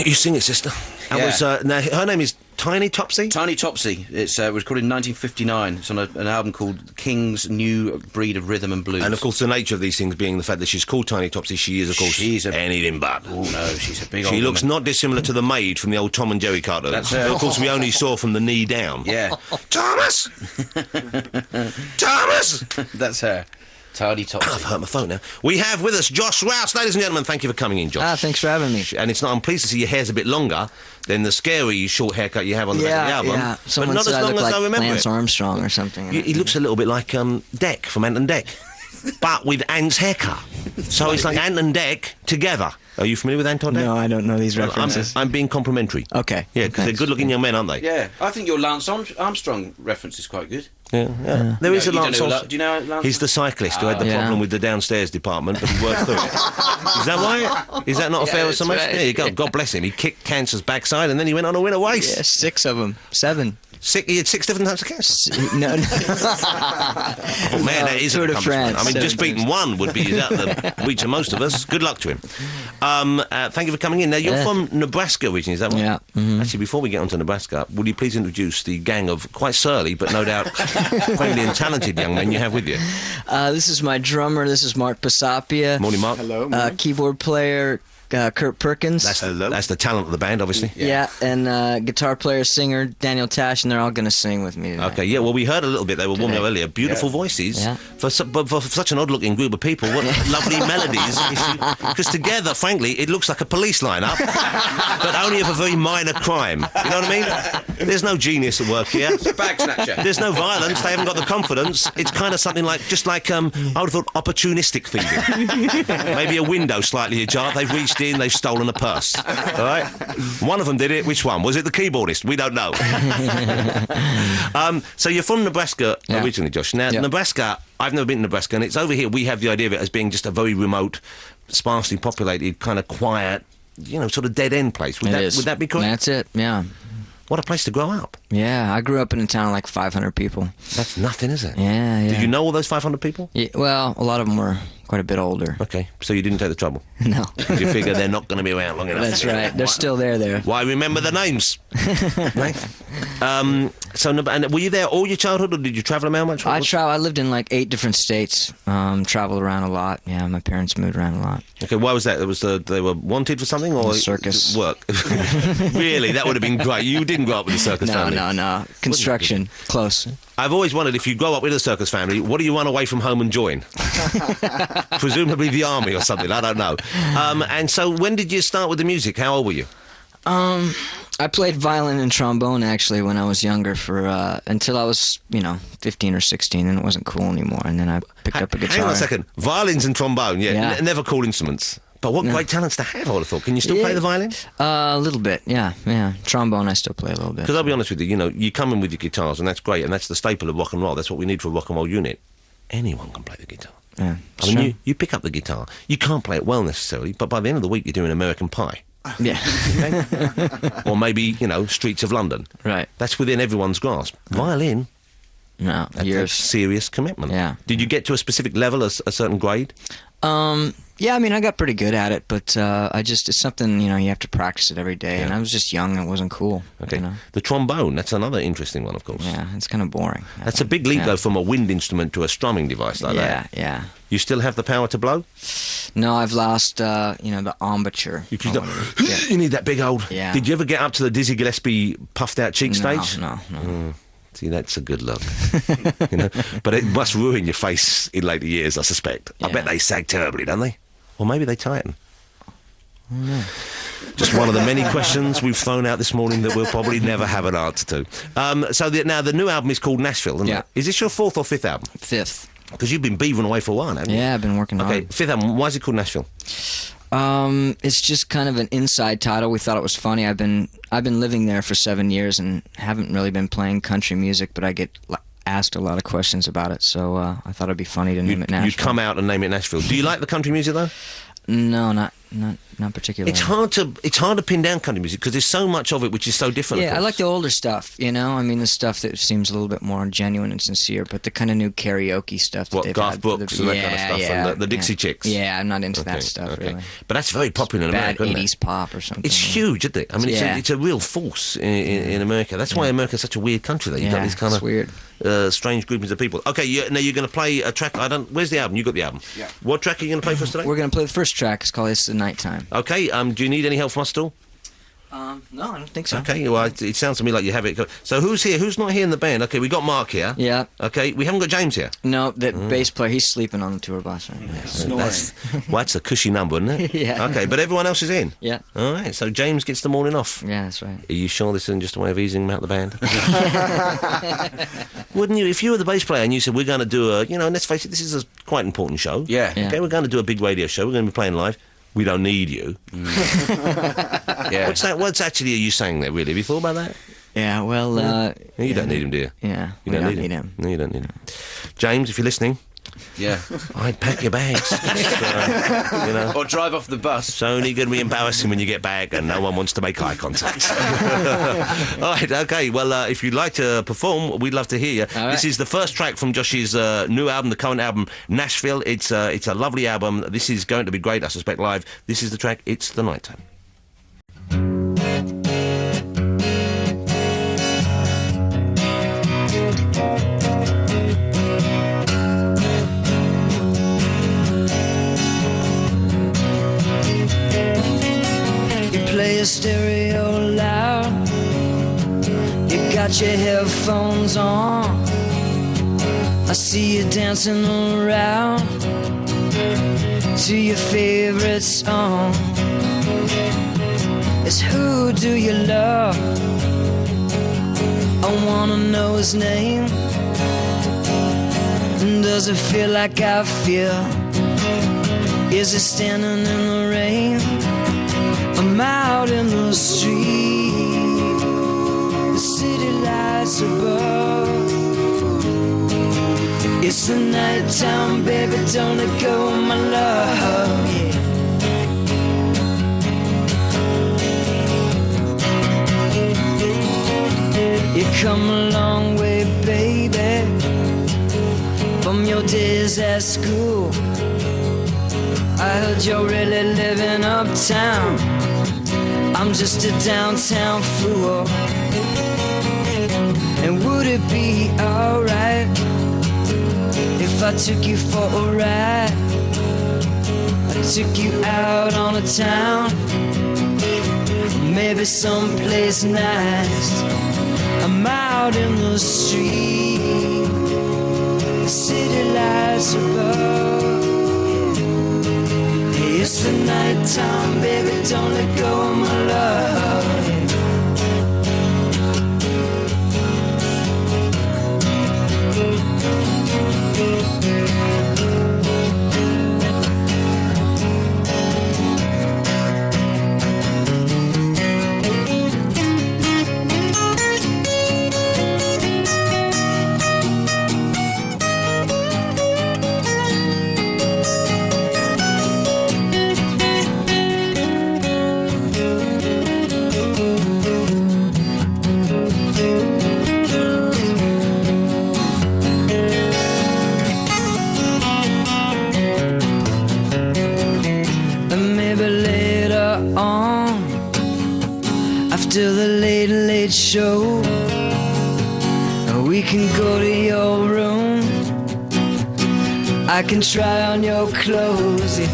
You sing it, sister. That was, now, her name is Tiny Topsy? Tiny Topsy. It was recorded in 1959. It's on an album called King's New Breed of Rhythm and Blues. And, of course, the nature of these things being the fact that she's called Tiny Topsy, she is, of course, anything but. Oh, no, she's a big old She looks woman. Not dissimilar to the maid from the old Tom and Jerry cartoon. That's her. Of course, we only saw from the knee down. Yeah. Thomas! Thomas! That's her. Tiny Topsy. I've hurt my phone now. We have with us Josh Rouse, ladies and gentlemen. Thank you for coming in, Josh. Thanks for having me. And I'm pleased to see your hair's a bit longer than the scary short haircut you have on the back of the album. Yeah, but someone not said as long I look as like I remember Lance it. Armstrong or something. He looks a little bit like Deck from Ant and Deck, but with Ant's haircut. So it's like Ant and Deck together. Are you familiar with Ant and Deck? No, I don't know these references. I'm being complimentary. Okay. Yeah, because they're good-looking young men, aren't they? Yeah, I think your Lance Armstrong reference is quite good. Yeah. There is a Lance Armstrong. Do you know Lance? He's the cyclist who had the problem with the downstairs department, but he worked through it. Is that right? Is that not a fair summation? right. There you go. God bless him. He kicked cancer's backside, and then he went on to win a race. Yeah, 6 of them. 7. He had 6 different types of cancer. No. Oh, man, that is an Tour de accomplishment. France, I mean, just 7 beating one would be out the reach of most of us. Good luck to him. Thank you for coming in. Now, you're from Nebraska originally, is that right? Yeah. Mm-hmm. Actually, before we get on to Nebraska, will you please introduce the gang of quite surly, but no doubt friendly and talented young men you have with you? This is my drummer. This is Mark Pasapia. Morning, Mark. Hello. Keyboard player, Kurt Perkins. That's the talent of the band, obviously. Yeah, and guitar player, singer, Daniel Tash, and they're all going to sing with me tonight. Okay, yeah, well, we heard a little bit. They were warming up earlier. Beautiful voices. Yeah. But for such an odd-looking group of people, what lovely melodies. Because together, frankly, it looks like a police lineup, but only of a very minor crime. You know what I mean? There's no genius at work here. Bag snatcher. There's no violence. They haven't got the confidence. It's kind of something like, just like, I would have thought, opportunistic thieving. Maybe a window slightly ajar. They've reached in, they've stolen a purse. All right? One of them did it. Which one? Was it the keyboardist? We don't know. So you're from Nebraska originally, Josh. Now, Nebraska, I've never been to Nebraska, and it's over here. We have the idea of it as being just a very remote, sparsely populated, kind of quiet, sort of dead-end place. Would that be correct? That's it, yeah. What a place to grow up. Yeah, I grew up in a town of like 500 people. That's nothing, is it? Yeah. Did you know all those 500 people? Yeah, well, a lot of them were quite a bit older. Okay, so you didn't take the trouble? No. Because you figure they're not going to be around long enough. That's right. They're still there. Why remember the names? Right? And were you there all your childhood, or did you travel around much? I lived in like 8 different states. Traveled around a lot. Yeah, my parents moved around a lot. Okay, why was that? They were wanted for something, or circus work? Really, that would have been great. You didn't grow up with a circus family. No. Construction, close. I've always wondered, if you grow up with a circus family, what do you run away from home and join? Presumably the army or something. I don't know. And so, when did you start with the music? How old were you? I played violin and trombone actually when I was younger until I was 15 or 16, and it wasn't cool anymore. And then I picked up a guitar. Hang on a second. Violins and trombone, never cool instruments. But what great talents to have, I would have thought. Can you still play the violin? A little bit, yeah. Trombone, I still play a little bit. Because I'll be honest with you, you come in with your guitars, and that's great, and that's the staple of rock and roll. That's what we need for a rock and roll unit. Anyone can play the guitar. Yeah, I mean, you pick up the guitar. You can't play it well necessarily, but by the end of the week, you're doing American Pie. Yeah. Or maybe, Streets of London. Right. That's within everyone's grasp. Violin, no, that's serious commitment. Yeah. Did you get to a specific level, a certain grade? Yeah, I mean, I got pretty good at it, but it's something, you have to practice it every day, and I was just young and it wasn't cool. Okay. The trombone, that's another interesting one, of course. Yeah, it's kind of boring. That's a big leap, though, from a wind instrument to a strumming device like that. Yeah. You still have the power to blow? No, I've lost, the embouchure. You need that big old... Yeah. Did you ever get up to the Dizzy Gillespie puffed-out cheek stage? No. See, that's a good look. But it must ruin your face in later years, I suspect. I bet they sag terribly, don't they? Or maybe they tighten. No. Just one of the many questions we've thrown out this morning that we'll probably never have an answer to. Now the new album is called Nashville, isn't it? Is this your 4th or 5th album? 5th. Because you've been beavering away for a while, haven't you? Yeah, I've been working hard. Okay, 5th album. Why is it called Nashville? It's just kind of an inside title. We thought it was funny. I've been living there for 7 years and haven't really been playing country music, but I get asked a lot of questions about it, so I thought it'd be funny to name it Nashville. You'd come out and name it Nashville. Do you like the country music, though? No, not particularly. It's hard to pin down country music because there's so much of it which is so different. Yeah, I like the older stuff, you know? I mean, the stuff that seems a little bit more genuine and sincere, but the kind of new karaoke stuff that What, they've Garth had Brooks and that kind of stuff, and the Dixie Chicks? Yeah, I'm not into that stuff, really. But that's very popular in Bad America, isn't 80s it? pop or something. It's huge, isn't it? I mean, Yeah. it's a real force in America. That's why America's such a weird country. That you've got these kind it's of weird. strange groupings of people. Okay, now you're going to play a track. Where's the album? You got the album. Yeah. What track are you going to play for us today? We're going to play the first track. It's called It's the Nighttime. Okay. Do you need any help from us at all? No, I don't think so. Okay. Well, it sounds to me like you have it. So who's here? Who's not here in the band? Okay, we got Mark here. Yeah. Okay, we haven't got James here. No, the bass player, he's sleeping on the tour bus right now. That's a cushy number, isn't it? Yeah. Okay, but everyone else is in. Yeah. All right. So James gets the morning off. Yeah, that's right. Are you sure this isn't just a way of easing him out the band? Wouldn't you? If you were the bass player and you said, we're going to do let's face it, this is a quite important show. Yeah. Yeah. Okay, we're going to do a big radio show. We're going to be playing live. We don't need you. Yeah. What's actually are you saying there, really? Have you thought about that? Yeah, well, You don't need him, do you? Yeah, You we don't don't need need him. him. No, you don't need him. James, if you're listening, Yeah. I'd pack your bags. Or drive off the bus. It's only going to be embarrassing when you get back and no one wants to make eye contact. All right, okay. Well, if you'd like to perform, we'd love to hear you. All right. This is the first track from Josh's new album, the current album, Nashville. It's a lovely album. This is going to be great, I suspect, live. This is the track, It's the Nighttime. Play a stereo loud. You got your headphones on. I see you dancing around to your favorite song. It's Who Do You Love? I wanna know his name. Does it feel like I feel? Is it standing in the rain? I'm out in the street, the city lights above. It's the nighttime, baby, don't let go of my love. Yeah. You come a long way, baby, from your days at school. I heard you're really living uptown. I'm just a downtown fool. And would it be alright if I took you for a ride? I took you out on a town, maybe someplace nice. I'm out in the street, the city lights above. It's the nighttime, baby, don't let go of my love. After the late show, we can go to your room. I can try on your clothes. You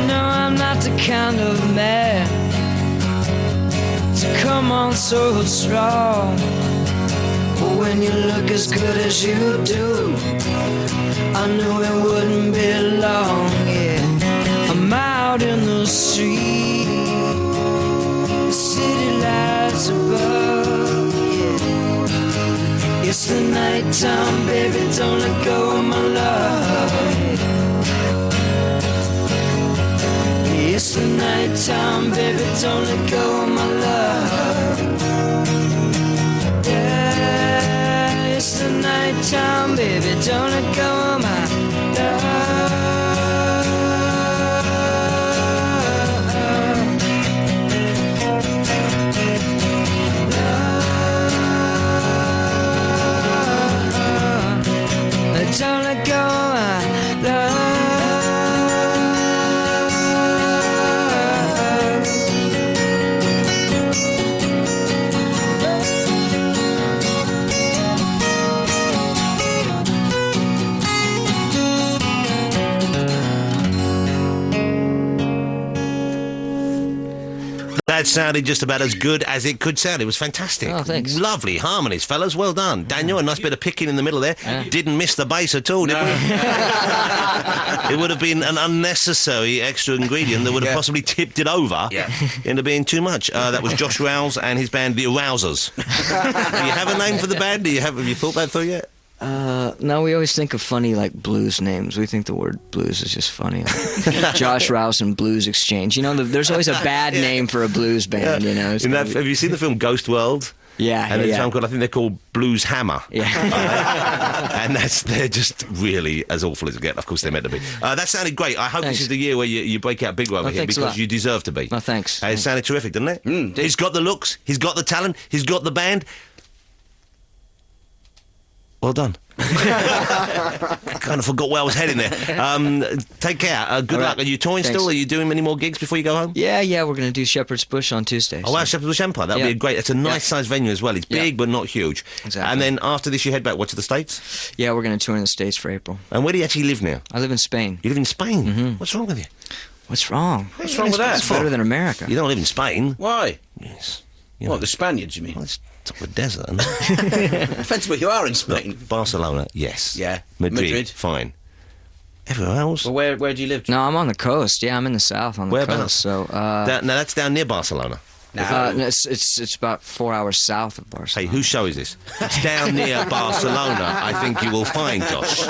know I'm not the kind of man to come on so strong. But when you look as good as you do, I knew it wouldn't be long. Yeah, I'm out in the street, city lights above, yeah. It's the nighttime, baby, don't let go of my love. It's the nighttime, baby, don't let go of my love. Yeah, it's the nighttime, baby, don't let go of my love. That sounded just about as good as it could sound. It was fantastic. Oh, thanks. Lovely harmonies, fellas. Well done. Daniel, a nice bit of picking in the middle there. Didn't miss the bass at all, did we? It would have been an unnecessary extra ingredient that would have possibly tipped it over into being too much. That was Josh Rouse and his band, The Arousers. Do you have a name for the band? Have you thought that through yet? No, we always think of funny, like, blues names. We think the word blues is just funny. Like, Josh Rouse and Blues Exchange. You know, there's always a bad name for a blues band, you know. Have you seen the film Ghost World? Yeah, and there's a film called, I think they're called Blues Hammer. Yeah. And they're just really as awful as it gets. Of course, they're meant to be. That sounded great. I hope this is the year where you break out big over here because you deserve to be. Oh, thanks. It sounded terrific, didn't it? He's got the looks, he's got the talent, he's got the band. Well done. Kind of forgot where I was heading there. Take care. Good luck. Are you touring still? Are you doing many more gigs before you go home? Yeah, we're going to do Shepherd's Bush on Tuesday. Oh, wow, Shepherd's Bush Empire. That'll be a great... It's a nice-sized venue as well. It's big, but not huge. Exactly. And then after this, you head back, to the States? Yeah, we're going to tour in the States for April. And where do you actually live now? I live in Spain. You live in Spain? What's wrong with you? What's wrong? What's wrong with that? It's better than America. You don't live in Spain? Why? Yes. What, the Spaniards, you mean? Well, it's top of the desert, isn't it? Depends where you are in Spain. Look, Barcelona, yes. Yeah. Madrid, fine. Everywhere else? Well, where do you live? No, I'm on the coast. Yeah, I'm in the south on the coast. So, now, that's down near Barcelona. No. It's about 4 hours south of Barcelona. Hey, whose show is this? It's down near Barcelona, I think you will find, Josh.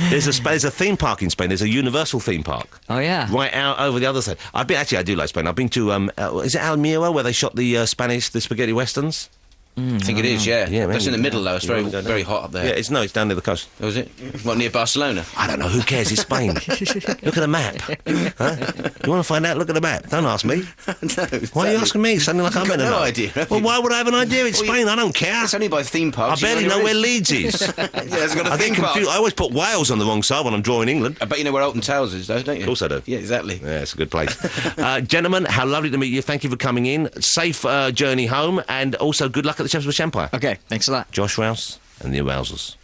There's a theme park in Spain. There's a Universal theme park. Oh, yeah. Right out over the other side. I do like Spain. I've been to, is it Almira, where they shot the spaghetti westerns? I think it is, yeah. That's in the middle, though. It's very hot up there. Yeah, it's down near the coast. Oh, is it? What, near Barcelona? I don't know. Who cares? It's Spain. Look at the map. Huh? You want to find out? Look at the map. Don't ask me. No. Why are you asking me? Something like I'm meant to know. No idea. Well, why would I have an idea? It's Spain. I don't care. It's only by theme parks. I barely know where Leeds is. Yeah, it's got a I theme get park. confused. I always put Wales on the wrong side when I'm drawing England. I bet you know where Alton Towers is, though, don't you? Of course I do. Yeah, exactly. Yeah, it's a good place. Gentlemen, how lovely to meet you. Thank you for coming in. Safe journey home, and also good luck at the Shepherd's Bush Empire. Okay, thanks a lot. Josh Rouse and the Arousers.